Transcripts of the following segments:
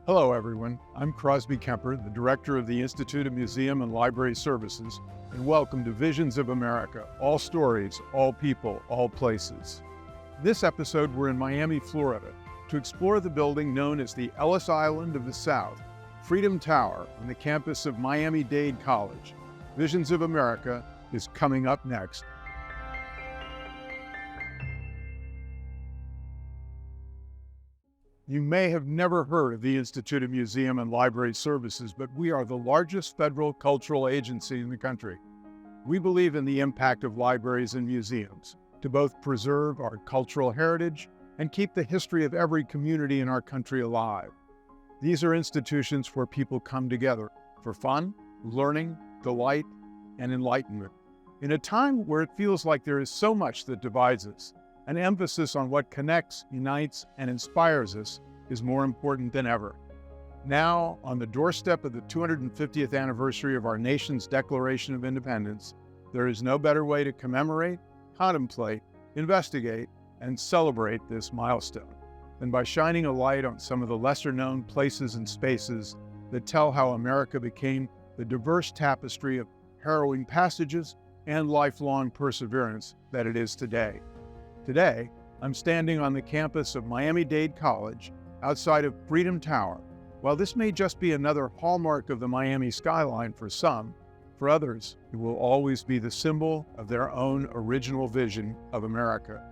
Hello, everyone. I'm Crosby Kemper, the director of the Institute of Museum and Library Services, and welcome to Visions of America, all stories, all people, all places. This episode, we're in Miami, Florida, to explore the building known as the Ellis Island of the South, Freedom Tower, on the campus of Miami-Dade College. Visions of America is coming up next. You may have never heard of the Institute of Museum and Library Services, but we are the largest federal cultural agency in the country. We believe in the impact of libraries and museums to both preserve our cultural heritage and keep the history of every community in our country alive. These are institutions where people come together for fun, learning, delight, and enlightenment. In a time where it feels like there is so much that divides us, an emphasis on what connects, unites, and inspires us is more important than ever. Now, on the doorstep of the 250th anniversary of our nation's Declaration of Independence, there is no better way to commemorate, contemplate, investigate, and celebrate this milestone than by shining a light on some of the lesser-known places and spaces that tell how America became the diverse tapestry of harrowing passages and lifelong perseverance that it is today. Today, I'm standing on the campus of Miami-Dade College outside of Freedom Tower. While this may just be another hallmark of the Miami skyline for some, for others, it will always be the symbol of their own original vision of America.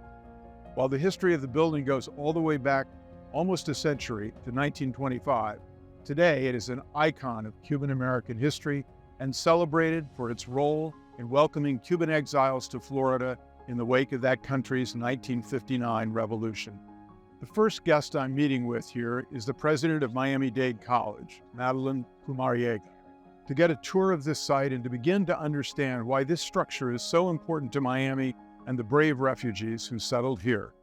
While the history of the building goes all the way back almost a century to 1925, today it is an icon of Cuban American history and celebrated for its role in welcoming Cuban exiles to Florida in the wake of that country's 1959 revolution. The first guest I'm meeting with here is the president of Miami-Dade College, Madeline Pumariega, to get a tour of this site and to begin to understand why this structure is so important to Miami and the brave refugees who settled here.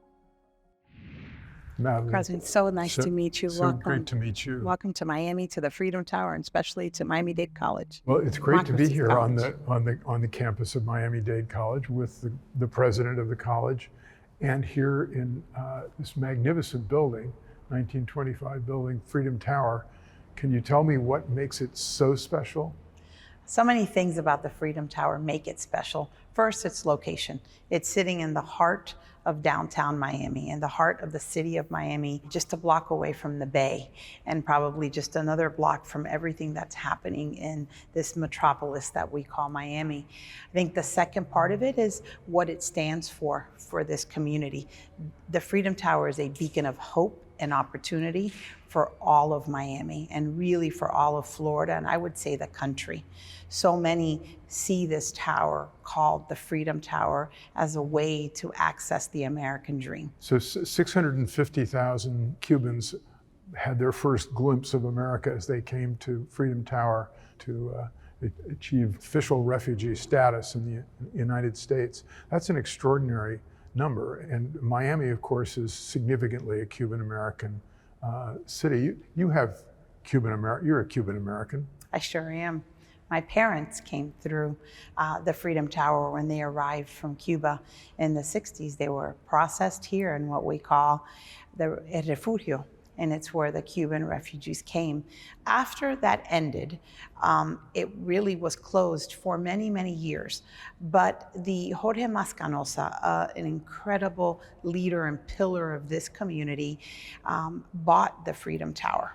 Madeline, President, so nice to meet you. So great to meet you. Welcome to Miami, to the Freedom Tower, and especially to Miami-Dade College. Well, it's great to be here on College. the campus of Miami-Dade College with the president of the college, and here in this magnificent building, 1925 building, Freedom Tower. Can you tell me what makes it so special? So many things about the Freedom Tower make it special. First, its location. It's sitting in the heart of downtown Miami, in the heart of the city of Miami, just a block away from the bay, and probably just another block from everything that's happening in this metropolis that we call Miami. I think the second part of it is what it stands for this community. The Freedom Tower is a beacon of hope and opportunity for all of Miami and really for all of Florida, and I would say the country. So many see this tower called the Freedom Tower as a way to access the American dream. So 650,000 Cubans had their first glimpse of America as they came to Freedom Tower to achieve official refugee status in the United States. That's an extraordinary number, and Miami, of course, is significantly a Cuban American city. You have you're a Cuban American. I sure am. My parents came through the Freedom Tower when they arrived from Cuba in the 60s. They were processed here in what we call the El Refugio, and it's where the Cuban refugees came. After that ended, it really was closed for many, many years. But the Jorge Mascanosa, an incredible leader and pillar of this community, bought the Freedom Tower.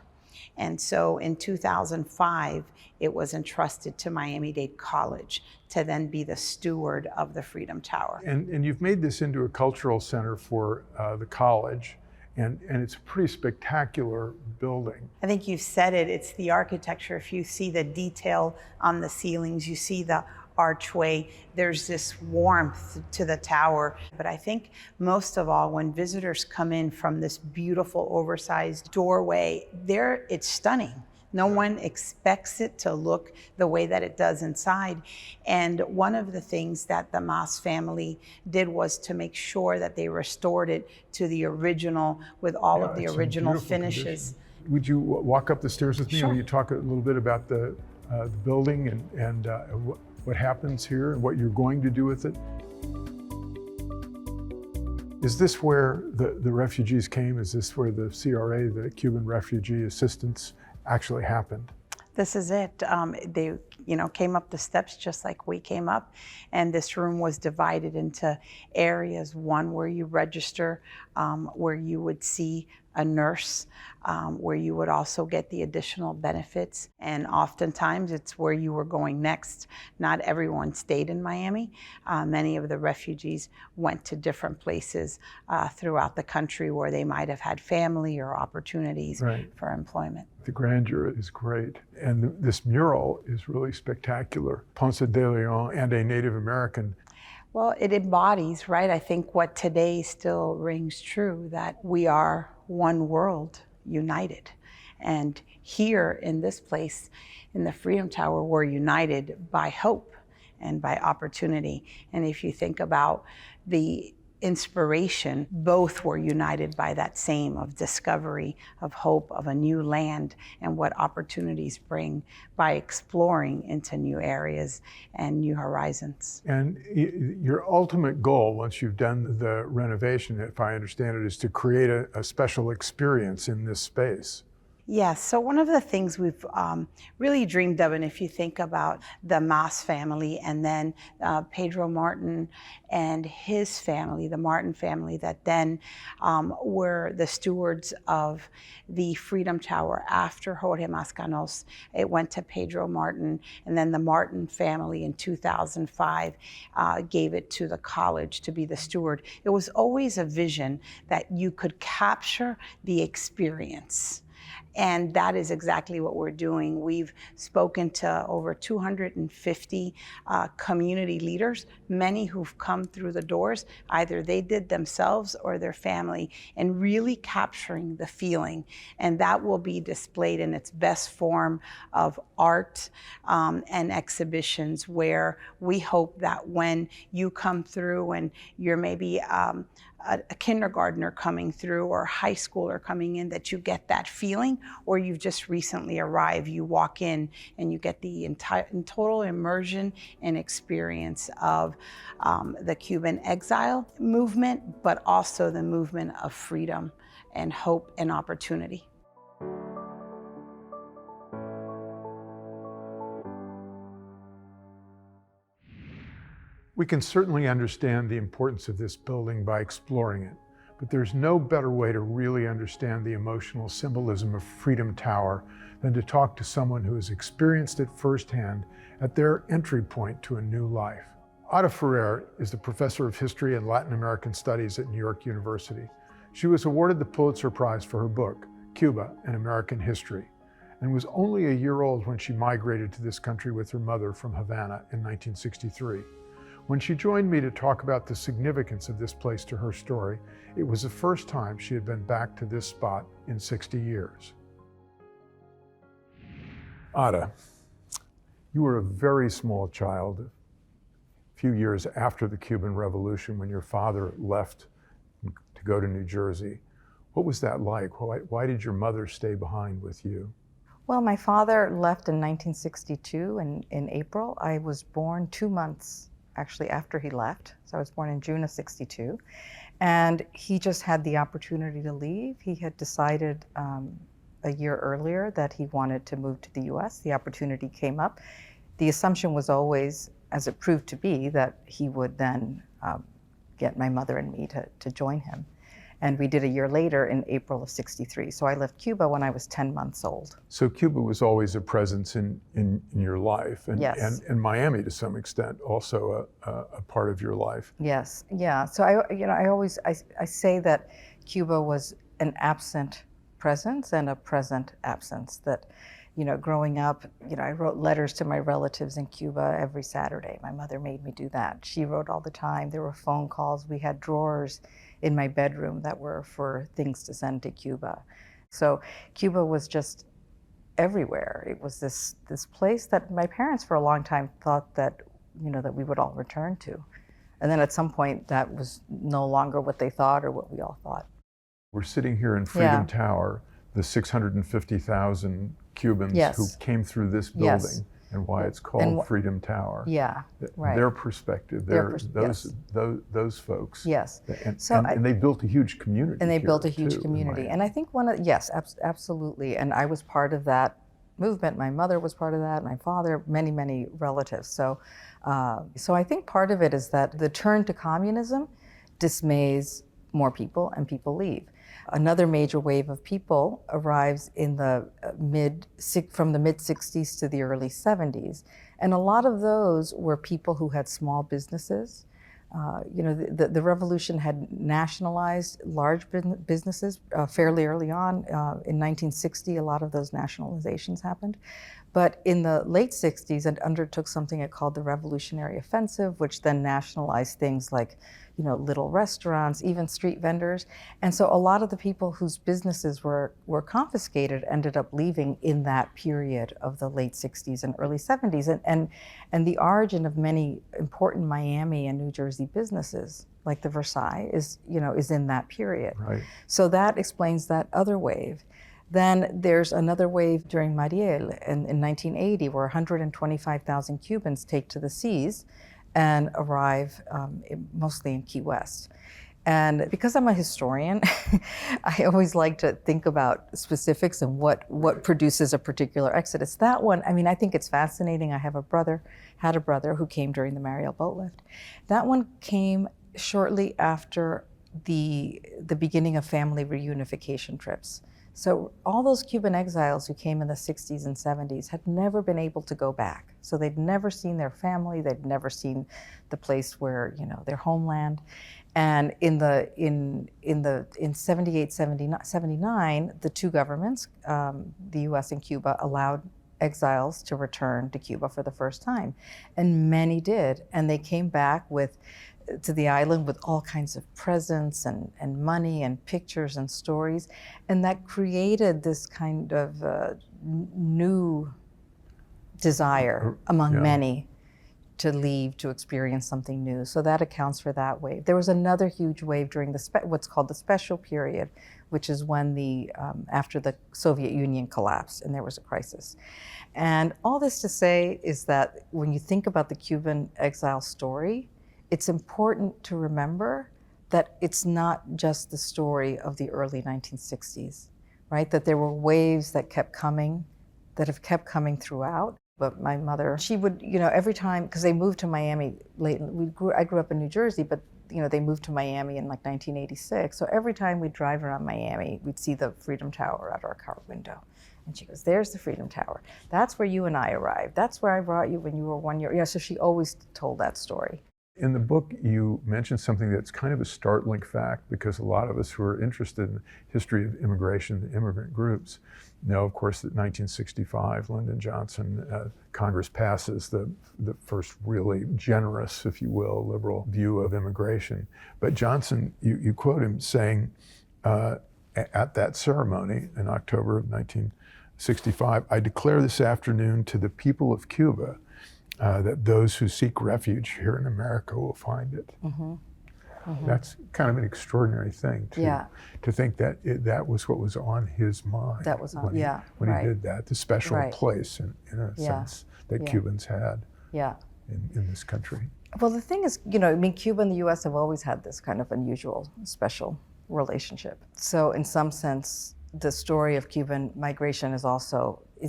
And so in 2005, it was entrusted to Miami-Dade College to then be the steward of the Freedom Tower. And you've made this into a cultural center for the college. And it's a pretty spectacular building. I think you've said it, it's the architecture. If you see the detail on the ceilings, you see the archway, there's this warmth to the tower. But I think most of all, when visitors come in from this beautiful oversized doorway, it's stunning. No one expects it to look the way that it does inside. And one of the things that the Mas family did was to make sure that they restored it to the original, with all of the original finishes. Condition. Would you walk up the stairs with me? Sure. Will you talk a little bit about the building and what happens here and what you're going to do with it? Is this where the refugees came? Is this where the CRA, the Cuban Refugee Assistance, actually happened? This is it. They, came up the steps just like we came up, and this room was divided into areas. One where you register, where you would see a nurse, where you would also get the additional benefits, and oftentimes it's where you were going next. Not everyone stayed in Miami. Many of the refugees went to different places throughout the country where they might have had family or opportunities for employment. The grandeur is great, and this mural is really spectacular. Ponce de Leon and a Native American. Well, it embodies, right, I think what today still rings true, that we are one world united. And here in this place, in the Freedom Tower, we're united by hope and by opportunity. And if you think about the inspiration, both were united by that same of discovery, of hope, of a new land, and what opportunities bring by exploring into new areas and new horizons. And your ultimate goal, once you've done the renovation, if I understand it, is to create a special experience in this space. Yes, so one of the things we've really dreamed of, and if you think about the Mas family and then Pedro Martin and his family, the Martin family that then were the stewards of the Freedom Tower after Jorge Mascanos, it went to Pedro Martin, and then the Martin family in 2005 gave it to the college to be the steward. It was always a vision that you could capture the experience. And that is exactly what we're doing. We've spoken to over 250 community leaders, many who've come through the doors. Either they did themselves or their family, and really capturing the feeling. And that will be displayed in its best form of art and exhibitions, where we hope that when you come through and you're maybe a kindergartner coming through or a high schooler coming in, that you get that feeling, or you've just recently arrived, you walk in and you get the entire total immersion and experience of the Cuban exile movement, but also the movement of freedom and hope and opportunity. We can certainly understand the importance of this building by exploring it, but there's no better way to really understand the emotional symbolism of Freedom Tower than to talk to someone who has experienced it firsthand at their entry point to a new life. Ada Ferrer is the professor of history and Latin American studies at New York University. She was awarded the Pulitzer Prize for her book, Cuba, An American History, and was only a year old when she migrated to this country with her mother from Havana in 1963. When she joined me to talk about the significance of this place to her story, it was the first time she had been back to this spot in 60 years. Ada, you were a very small child, a few years after the Cuban Revolution, when your father left to go to New Jersey. What was that like? Why did your mother stay behind with you? Well, my father left in 1962 in April. I was born 2 months actually after he left. So I was born in June of '62. And he just had the opportunity to leave. He had decided a year earlier that he wanted to move to the US. The opportunity came up. The assumption was always, as it proved to be, that he would then get my mother and me to join him. And we did a year later in April of '63. So I left Cuba when I was 10 months old. So Cuba was always a presence in your life, and, Yes. and Miami to some extent also a part of your life. Yes, yeah. So I say that Cuba was an absent presence and a present absence. That, growing up, I wrote letters to my relatives in Cuba every Saturday. My mother made me do that. She wrote all the time. There were phone calls. We had drawers in my bedroom that were for things to send to Cuba. So Cuba was just everywhere. It was this place that my parents for a long time thought that, that we would all return to. And then at some point that was no longer what they thought or what we all thought. We're sitting here in Freedom Tower, the 650,000 Cubans Yes. who came through this building. Yes. and why it's called And Freedom Tower. Yeah, right. Their perspective, those folks. Yes. And, So and they built a huge community. And they here, built a huge too, in community. Miami. And I think yes, absolutely. And I was part of that movement. My mother was part of that, my father, many, many relatives. So I think part of it is that the turn to communism dismays more people and people leave. Another major wave of people arrives in the from the mid-60s to the early 70s. And a lot of those were people who had small businesses. The revolution had nationalized large businesses fairly early on. In 1960, a lot of those nationalizations happened. But in the late 60s, it undertook something it called the Revolutionary Offensive, which then nationalized things like, little restaurants, even street vendors. And so a lot of the people whose businesses were confiscated ended up leaving in that period of the late 60s and early 70s. And the origin of many important Miami and New Jersey businesses, like the Versailles, is in that period. Right. So that explains that other wave. Then there's another wave during Mariel in 1980, where 125,000 Cubans take to the seas and arrive mostly in Key West. And because I'm a historian, I always like to think about specifics and what produces a particular exodus. That one, I think it's fascinating. I had a brother who came during the Mariel boat lift. That one came shortly after the beginning of family reunification trips. So all those Cuban exiles who came in the 60s and 70s had never been able to go back. So they'd never seen their family, they'd never seen the place where, their homeland. And in 78, 79, the two governments, the US and Cuba, allowed exiles to return to Cuba for the first time. And many did. And they came back to the island with all kinds of presents and money and pictures and stories. And that created this kind of new desire among many to leave, to experience something new. So that accounts for that wave. There was another huge wave during what's called the special period, which is when after the Soviet Union collapsed and there was a crisis. And all this to say is that when you think about the Cuban exile story, it's important to remember that it's not just the story of the early 1960s, right? That there were waves that have kept coming throughout. But my mother, she would, every time, because they moved to Miami late, I grew up in New Jersey, but they moved to Miami in like 1986. So every time we'd drive around Miami, we'd see the Freedom Tower out our car window. And she goes, "There's the Freedom Tower. That's where you and I arrived. That's where I brought you when you were 1 year." Yeah, so she always told that story. In the book, you mentioned something that's kind of a startling fact, because a lot of us who are interested in the history of immigration, the immigrant groups, know, of course, that 1965, Lyndon Johnson, Congress passes the first really generous, if you will, liberal view of immigration. But Johnson, you quote him saying at that ceremony in October of 1965, "I declare this afternoon to the people of Cuba that those who seek refuge here in America will find it." Mm-hmm. Mm-hmm. That's kind of an extraordinary thing to think that that was what was on his mind. That was on, when he did that, the special place in a sense that Cubans had in this country. Well, the thing is, Cuba and the US have always had this kind of unusual, special relationship. So in some sense, the story of Cuban migration is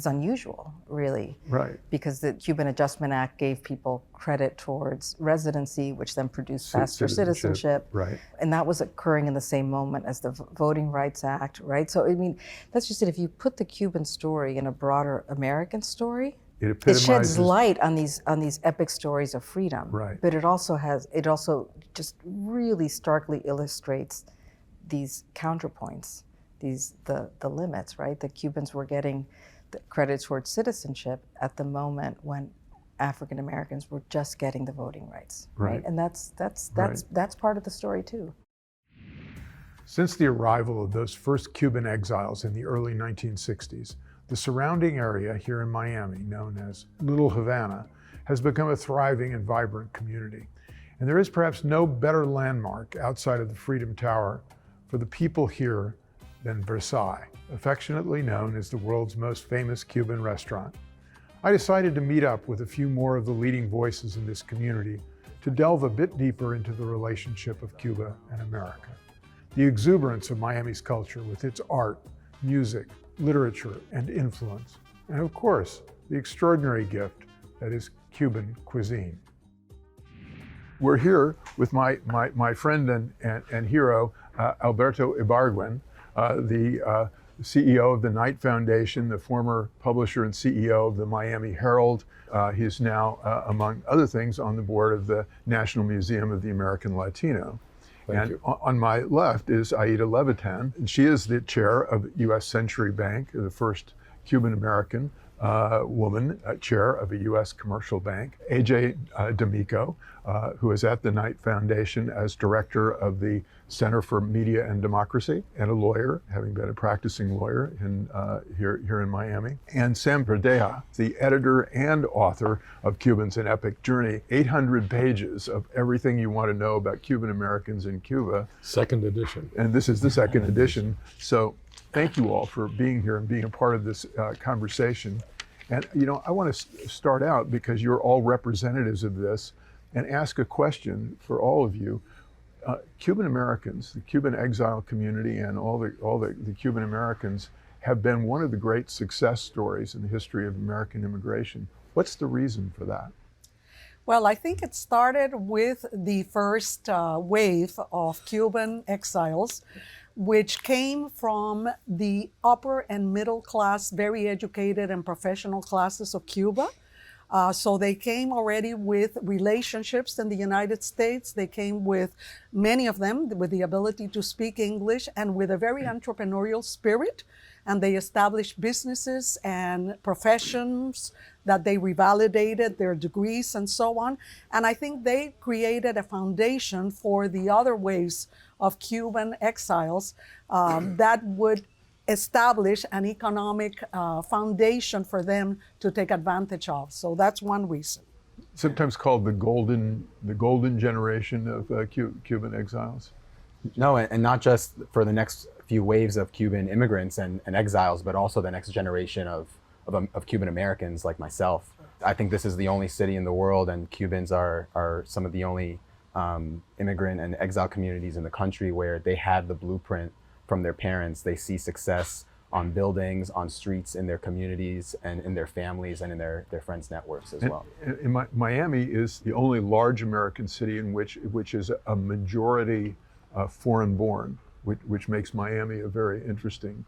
unusual, really. Right. Because the Cuban Adjustment Act gave people credit towards residency, which then produced faster citizenship. Right. And that was occurring in the same moment as the Voting Rights Act, right? So, that's just it. If you put the Cuban story in a broader American story, it sheds light on these epic stories of freedom. Right. But it also just really starkly illustrates these counterpoints. The limits, right? The Cubans were getting the credit towards citizenship at the moment when African Americans were just getting the voting rights, right? And that's part of the story too. Since the arrival of those first Cuban exiles in the early 1960s, the surrounding area here in Miami, known as Little Havana, has become a thriving and vibrant community. And there is perhaps no better landmark outside of the Freedom Tower for the people here than Versailles, affectionately known as the world's most famous Cuban restaurant. I decided to meet up with a few more of the leading voices in this community to delve a bit deeper into the relationship of Cuba and America. The exuberance of Miami's culture with its art, music, literature, and influence. And of course, the extraordinary gift that is Cuban cuisine. We're here with my friend and hero, Alberto Ibargüen, the CEO of the Knight Foundation, the former publisher and CEO of the Miami Herald. He's now, among other things, on the board of the National Museum of the American Latino. Thank you. On my left is Aida Levitan, and she is the chair of U.S. Century Bank, the first Cuban-American woman chair of a U.S. commercial bank. AJ D'Amico, who is at the Knight Foundation as director of the Center for Media and Democracy, and a lawyer, having been a practicing lawyer here in Miami. And Sam Verdeja, the editor and author of Cubans: An Epic Journey, 800 pages of everything you want to know about Cuban Americans in Cuba. Second edition. And this is the second edition. So thank you all for being here and being a part of this conversation. And I want to start out, because you're all representatives of this, and ask a question for all of you. Cuban Americans, the Cuban exile community, and all the Cuban Americans have been one of the great success stories in the history of American immigration. What's the reason for that? Well, I think it started with the first wave of Cuban exiles, which came from the upper and middle class, very educated and professional classes of Cuba. So they came already with relationships in the United States. They came with, many of them, with the ability to speak English and with a very entrepreneurial spirit. And they established businesses and professions that they revalidated their degrees and so on. And I think they created a foundation for the other waves of Cuban exiles that would establish an economic foundation for them to take advantage of. So that's one reason. Sometimes called the golden generation of Cuban exiles. No, and not just for the next few waves of Cuban immigrants and exiles, but also the next generation of Cuban Americans like myself. I think this is the only city in the world, and Cubans are some of the only immigrant and exile communities in the country where they had the blueprint from their parents. They see success on buildings, on streets, in their communities, and in their families, and in their friends' networks as well. Miami is the only large American city in which is a majority foreign-born, which makes Miami a very interesting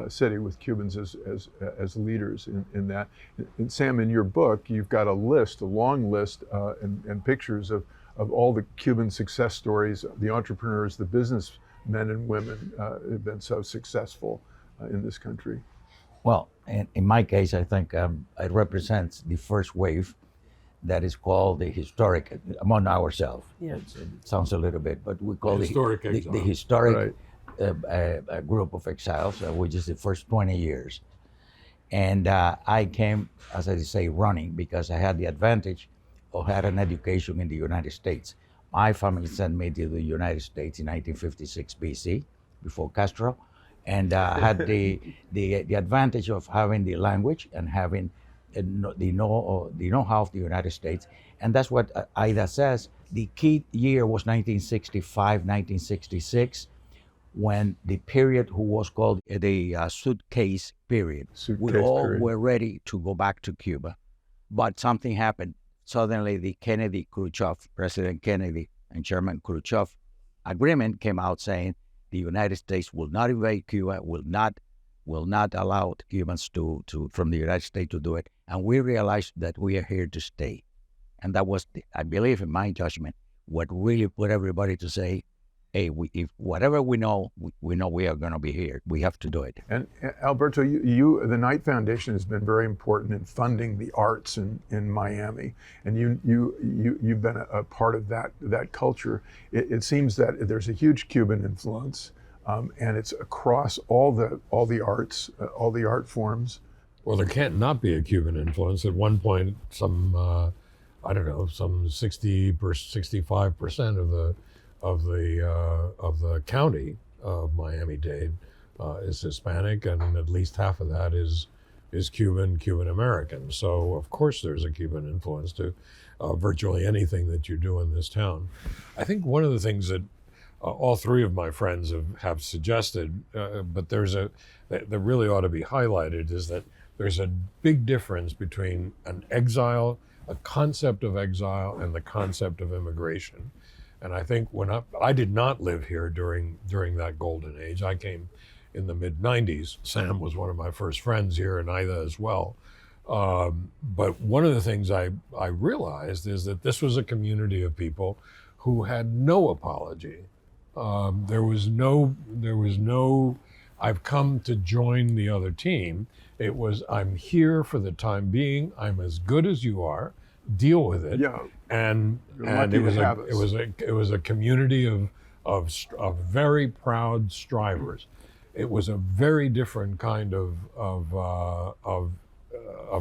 city with Cubans as leaders in that. And Sam, in your book, you've got a long list, and pictures of all the Cuban success stories, the entrepreneurs, the businessmen and women have been so successful in this country. Well, in my case, I think it represents the first wave that is called the historic, among ourselves. Yeah. It sounds a little bit, but we call The historic group of exiles, which is the first 20 years. And I came, as I say, running, because I had the advantage of having an education in the United States. My family sent me to the United States in 1956 BC, before Castro, and had the advantage of having the language and having the know-how of the United States. And that's what Aida says. The key year was 1965, 1966, when the period who was called the suitcase period. We all were ready to go back to Cuba, but something happened. Suddenly, the President Kennedy and Chairman Khrushchev agreement came out saying the United States will not invade Cuba, will not allow Cubans from the United States to do it. And we realized that we are here to stay. And that was, I believe, in my judgment, what really put everybody to say, hey, if whatever we know we are going to be here. We have to do it. And Alberto, the Knight Foundation has been very important in funding the arts in Miami, and you've been a part of that culture. It seems that there's a huge Cuban influence, and it's across all the arts, all the art forms. Well, there can't not be a Cuban influence. At one point, some 65% of the county of Miami-Dade is Hispanic, and at least half of that is is Cuban, Cuban American. So of course there's a Cuban influence to virtually anything that you do in this town. I think one of the things that all three of my friends have suggested, but that really ought to be highlighted, is that there's a big difference between an exile, a concept of exile, and the concept of immigration. And I think when I did not live here during that golden age. I came in the mid-90s. Sam was one of my first friends here, and Ida as well. But one of the things I realized is that this was a community of people who had no apology. There was no, I've come to join the other team. It was, I'm here for the time being. I'm as good as you are. Deal with it. Yeah. And lucky it was to have us. it was a community of very proud strivers. It was a very different kind of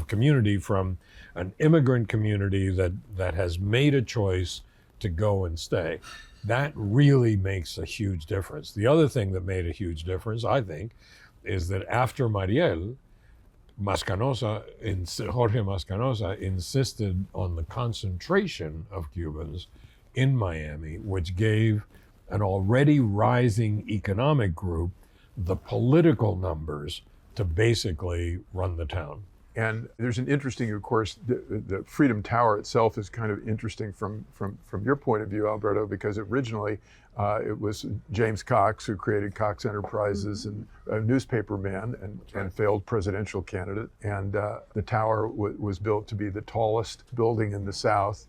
community from an immigrant community that has made a choice to go and stay. That really makes a huge difference. The other thing that made a huge difference, I think, is that after Mariel, Jorge Mascanosa insisted on the concentration of Cubans in Miami, which gave an already rising economic group the political numbers to basically run the town. And there's an interesting, of course, the Freedom Tower itself is kind of interesting from your point of view, Alberto, because originally it was James Cox who created Cox Enterprises and a newspaper man and failed presidential candidate. And the tower was built to be the tallest building in the South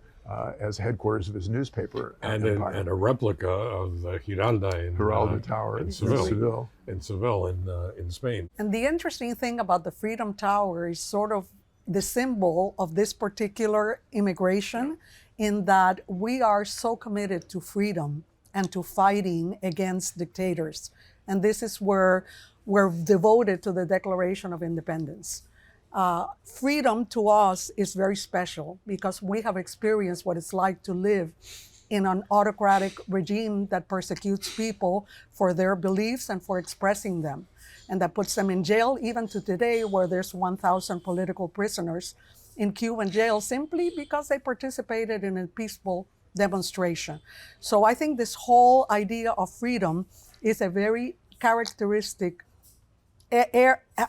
as headquarters of his newspaper empire. And a replica of the Giralda Tower in Seville. In Spain. And the interesting thing about the Freedom Tower is sort of the symbol of this particular immigration, in that we are so committed to freedom and to fighting against dictators. And this is where we're devoted to the Declaration of Independence. Freedom to us is very special because we have experienced what it's like to live in an autocratic regime that persecutes people for their beliefs and for expressing them, and that puts them in jail, even to today, where there's 1,000 political prisoners in Cuban jail simply because they participated in a peaceful demonstration. So I think this whole idea of freedom is a very characteristic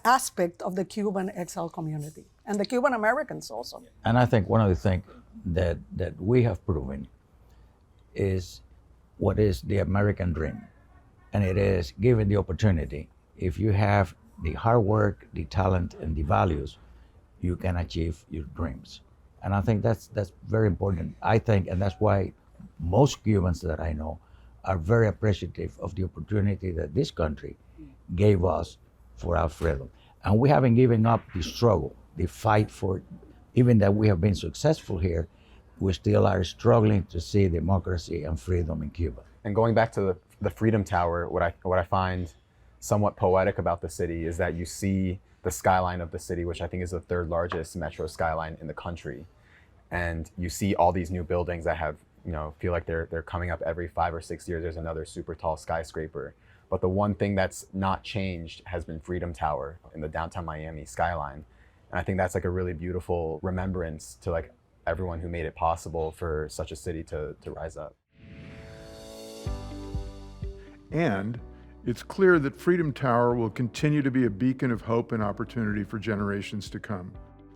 aspect of the Cuban exile community and the Cuban Americans also. And I think one of the things that we have proven is what is the American dream. And it is given the opportunity. If you have the hard work, the talent, and the values, you can achieve your dreams. And I think that's very important. I think, and that's why most Cubans that I know are very appreciative of the opportunity that this country gave us for our freedom. And we haven't given up the struggle, the fight for, even that we have been successful here, we still are struggling to see democracy and freedom in Cuba. And going back to the Freedom Tower, what I find somewhat poetic about the city is that you see the skyline of the city, which I think is the third largest metro skyline in the country. And you see all these new buildings that have, feel like they're coming up every 5 or 6 years. There's another super tall skyscraper. But the one thing that's not changed has been Freedom Tower in the downtown Miami skyline. And I think that's like a really beautiful remembrance to like everyone who made it possible for such a city to rise up. And it's clear that Freedom Tower will continue to be a beacon of hope and opportunity for generations to come.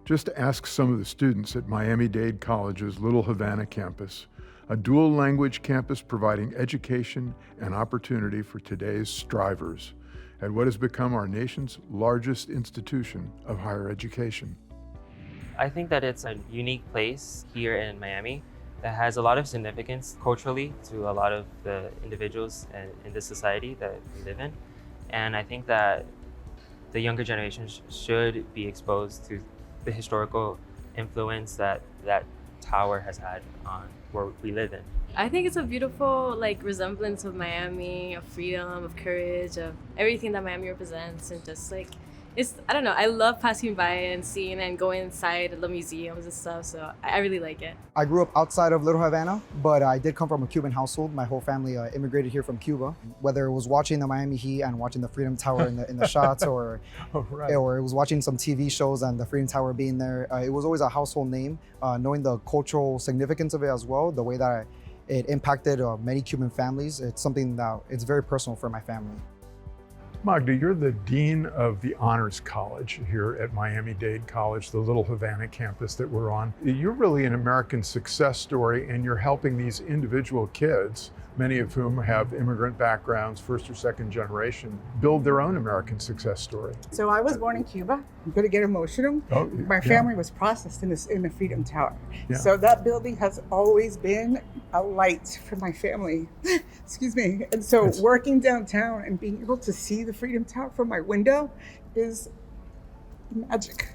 Just ask some of the students at Miami-Dade College's Little Havana campus, a dual language campus providing education and opportunity for today's strivers at what has become our nation's largest institution of higher education. I think that it's a unique place here in Miami that has a lot of significance culturally to a lot of the individuals in the society that we live in. And I think that the younger generations should be exposed to the historical influence that that tower has had on where we live in. I think it's a beautiful resemblance of Miami, of freedom, of courage, of everything that Miami represents, and just I don't know, I love passing by and seeing and going inside the museums and stuff, so I really like it. I grew up outside of Little Havana, but I did come from a Cuban household. My whole family immigrated here from Cuba. Whether it was watching the Miami Heat and watching the Freedom Tower in the shots, or or it was watching some TV shows and the Freedom Tower being there, it was always a household name. Knowing the cultural significance of it as well, the way that it impacted many Cuban families, it's something that it's very personal for my family. Magda, you're the Dean of the Honors College here at Miami-Dade College, the Little Havana campus that we're on. You're really an American success story, and you're helping these individual kids, many of whom have immigrant backgrounds, first or second generation, build their own American success story. So I was born in Cuba. I'm going to get emotional. Oh, My family was processed in the Freedom Tower. Yeah. So that building has always been a light for my family. Excuse me. And so working downtown and being able to see the Freedom Tower from my window is magic.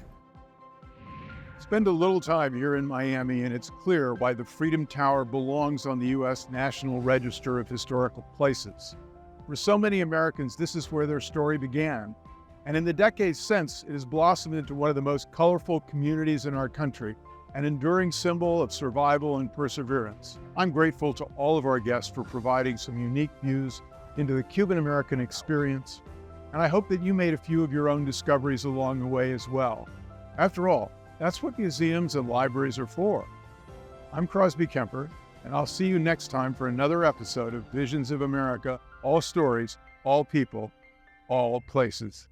Spend a little time here in Miami, and it's clear why the Freedom Tower belongs on the U.S. National Register of Historical Places. For so many Americans, this is where their story began. And in the decades since, it has blossomed into one of the most colorful communities in our country, an enduring symbol of survival and perseverance. I'm grateful to all of our guests for providing some unique views into the Cuban-American experience, and I hope that you made a few of your own discoveries along the way as well. After all, that's what museums and libraries are for. I'm Crosby Kemper, and I'll see you next time for another episode of Visions of America, all stories, all people, all places.